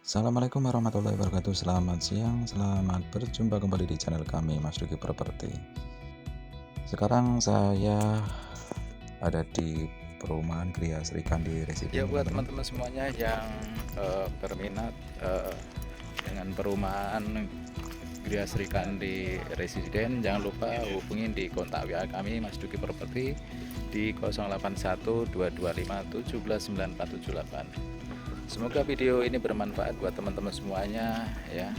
Assalamualaikum warahmatullahi wabarakatuh. Selamat siang, selamat berjumpa kembali di channel kami Mas Duki Properti. Sekarang saya ada di perumahan Gria Srikandi Ya, Residen, buat teman-teman. teman-teman semuanya yang berminat dengan perumahan Gria Srikandi Residen, jangan lupa hubungin di kontak WA kami Mas Duki Properti di 081225179478. Semoga video ini bermanfaat buat teman-teman semuanya ya.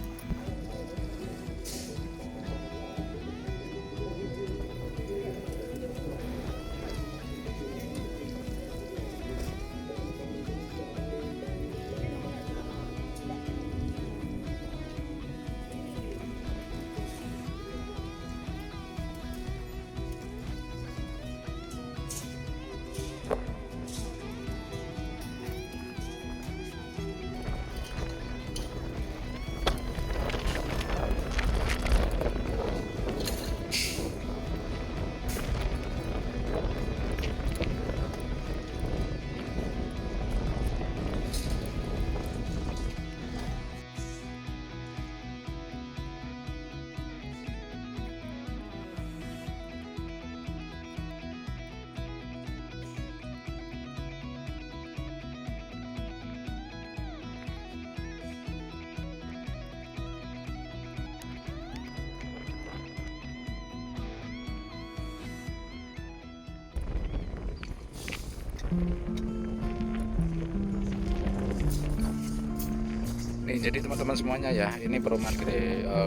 Nih, jadi teman-teman semuanya ya, ini perumahan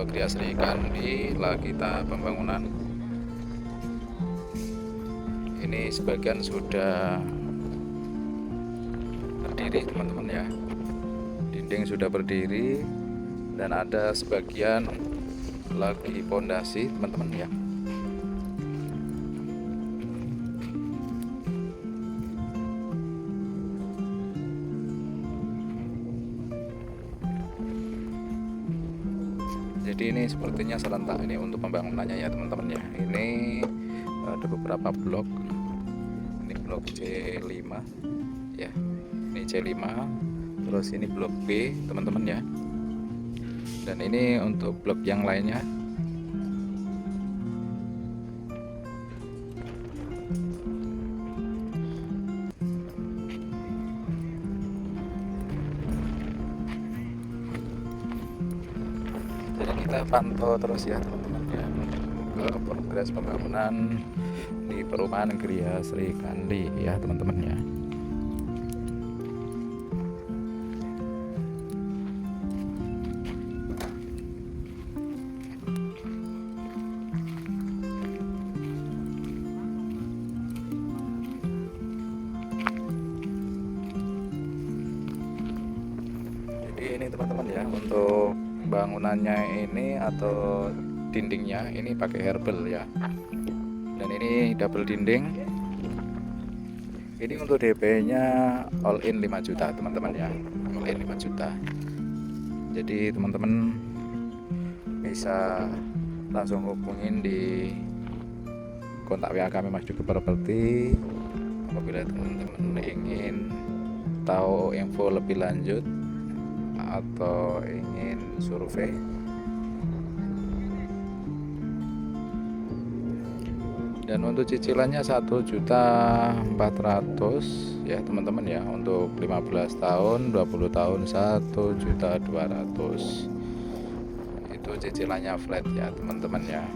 Gria Srikandi lagi tahap pembangunan. Ini sebagian sudah berdiri teman-teman ya, dinding sudah berdiri dan ada sebagian lagi pondasi teman-teman ya. Jadi ini sepertinya serentak ini untuk pembangunannya ya teman-teman ya. Ini ada beberapa blok. Ini blok C5 ya. Ini C5. Terus ini blok B teman-teman ya. Dan ini untuk blok yang lainnya. Jadi kita pantau terus ya teman-teman ya untuk progres pembangunan di perumahan Gria Srikandi ya teman-teman ya. Jadi ini teman-teman ya, untuk bangunannya ini atau dindingnya ini pakai herbal ya. Dan ini double dinding. Ini untuk DP-nya all in 5 juta teman-teman ya. All in 5 juta. Jadi teman-teman bisa langsung hubungin di kontak WA kami Mas Duki Properti apabila teman-teman ingin tahu info lebih lanjut atau ingin survei. Dan untuk cicilannya 1.400.000 ya teman-teman ya, untuk 15 tahun 20 tahun 1.200.000 itu cicilannya flat ya teman-teman ya.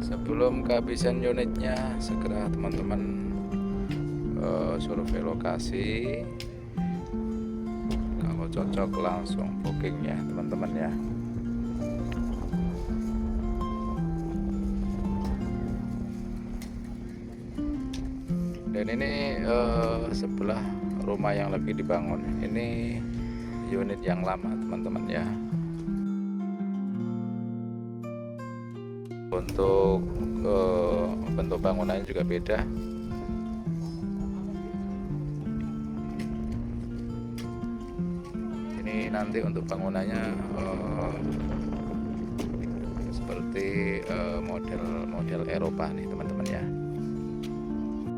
Sebelum kehabisan unitnya, segera teman-teman survei lokasi. Kalau cocok langsung booking ya teman-teman ya. Dan ini sebelah rumah yang lagi dibangun, ini unit yang lama teman-teman ya. Untuk bentuk bangunannya juga beda. Ini nanti untuk bangunannya seperti model Eropa nih teman-teman ya.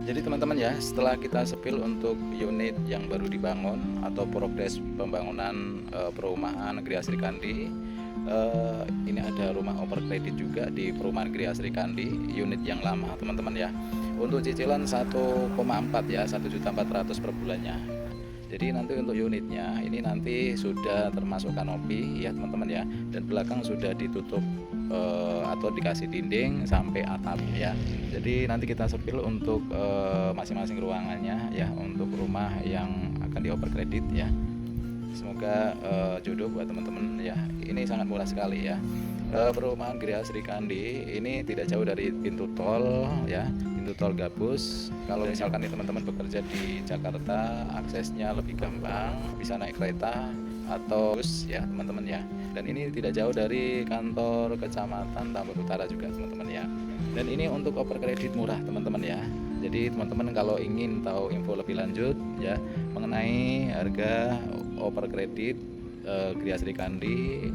Jadi teman-teman ya, setelah kita sepil untuk unit yang baru dibangun atau progres pembangunan perumahan Gria Sri Kandi, ini ada rumah over kredit juga di perumahan Gria Sri Kandi, unit yang lama teman-teman ya. Untuk cicilan 1,4 ya, 1.400.000 per bulannya. Jadi nanti untuk unitnya ini nanti sudah termasuk kanopi ya teman-teman ya, dan belakang sudah ditutup atau dikasih dinding sampai atap ya. Jadi nanti kita sepil untuk masing-masing ruangannya ya, untuk rumah yang akan dioper kredit ya. Semoga jodoh buat teman-teman ya. Ini sangat murah sekali ya. Perumahan Gria Sri Kandi ini tidak jauh dari pintu tol ya, pintu tol Gabus. Kalau misalkan teman-teman bekerja di Jakarta, aksesnya lebih gampang, bisa naik kereta atau bus ya teman-teman ya. Dan ini tidak jauh dari kantor kecamatan Tambak Utara juga teman-teman ya. Dan ini untuk oper kredit murah teman-teman ya. Jadi teman-teman kalau ingin tahu info lebih lanjut ya mengenai harga oper kredit Gria Sri Kandi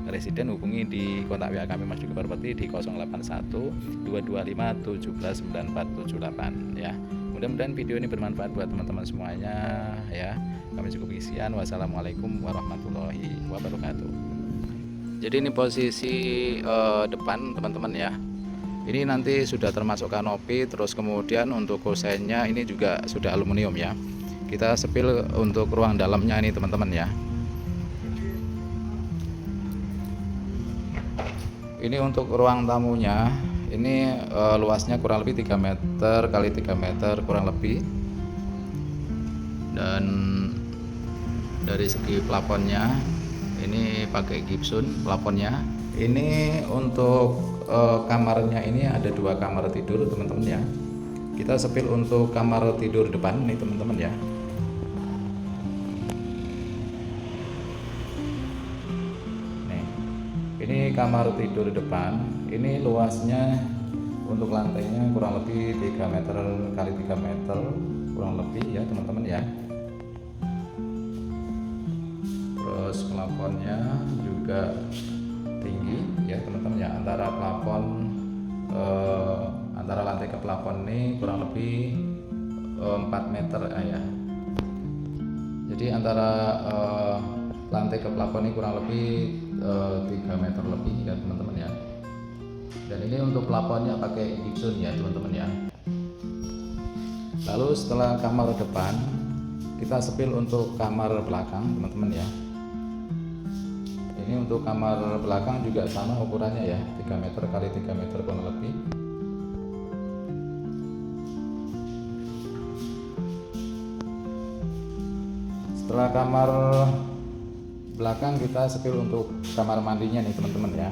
residen, hubungi di kontak WA kami Mas Duki Property di 081 225 179478 ya. Mudah-mudahan video ini bermanfaat buat teman-teman semuanya ya. Kami cukup sekian. Wassalamualaikum warahmatullahi wabarakatuh. Jadi ini posisi depan teman-teman ya. Ini nanti sudah termasuk kanopi, terus kemudian untuk kusennya ini juga sudah aluminium ya. Kita sepil untuk ruang dalamnya ini teman-teman ya. Ini untuk ruang tamunya, ini luasnya kurang lebih 3 meter kali 3 meter kurang lebih. Dan dari segi plafonnya ini pakai gypsum plafonnya. Ini untuk kamarnya ini ada 2 kamar tidur teman-teman ya. Kita sepil untuk kamar tidur depan nih teman-teman ya. Ini kamar tidur depan, ini luasnya untuk lantainya kurang lebih 3 meter kali 3 meter kurang lebih ya teman-teman ya. Terus plafonnya juga tinggi ya teman-teman ya, antara plafon antara lantai ke plafon ini kurang lebih 4 meter ya. Jadi antara lantai ke plafon ini kurang lebih 3 meter lebih ya teman-teman ya. Dan ini untuk plafonnya pakai gypsum ya teman-teman ya. Lalu setelah kamar depan, kita sepil untuk kamar belakang teman-teman ya. Ini untuk kamar belakang juga sama ukurannya ya, 3 meter kali 3 meter kurang lebih. Setelah kamar belakang, kita sepil untuk kamar mandinya nih teman-teman ya.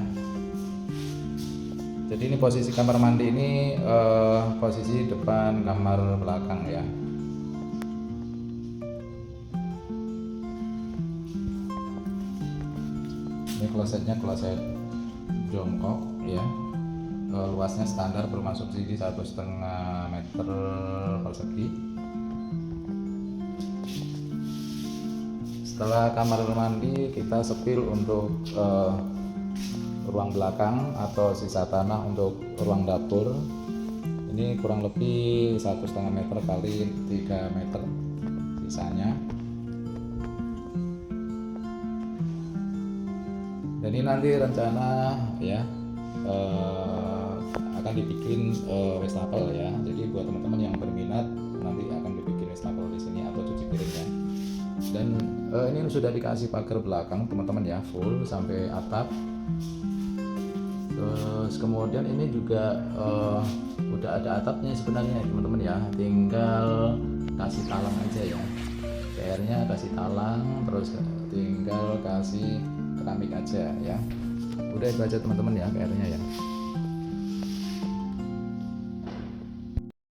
Jadi ini posisi kamar mandi ini posisi depan kamar belakang ya. Ini klosetnya kloset jongkok ya. Luasnya standar bermasuk segi 1,5 meter persegi. Setelah kamar mandi, kita sepil untuk ruang belakang atau sisa tanah untuk ruang dapur. Ini kurang lebih 1,5 meter kali 3 meter sisanya. Dan ini nanti rencana ya akan dibikin wastafel ya. Jadi buat teman-teman yang berminat nanti akan dibikin wastafel di sini atau cuci piringnya. Dan ini sudah dikasih pagar belakang teman-teman ya, full sampai atap. Terus kemudian ini juga udah ada atapnya sebenarnya teman-teman ya, tinggal kasih talang aja ya. PR-nya kasih talang, terus tinggal kasih keramik aja ya. Udah itu aja teman-teman ya PR-nya ya.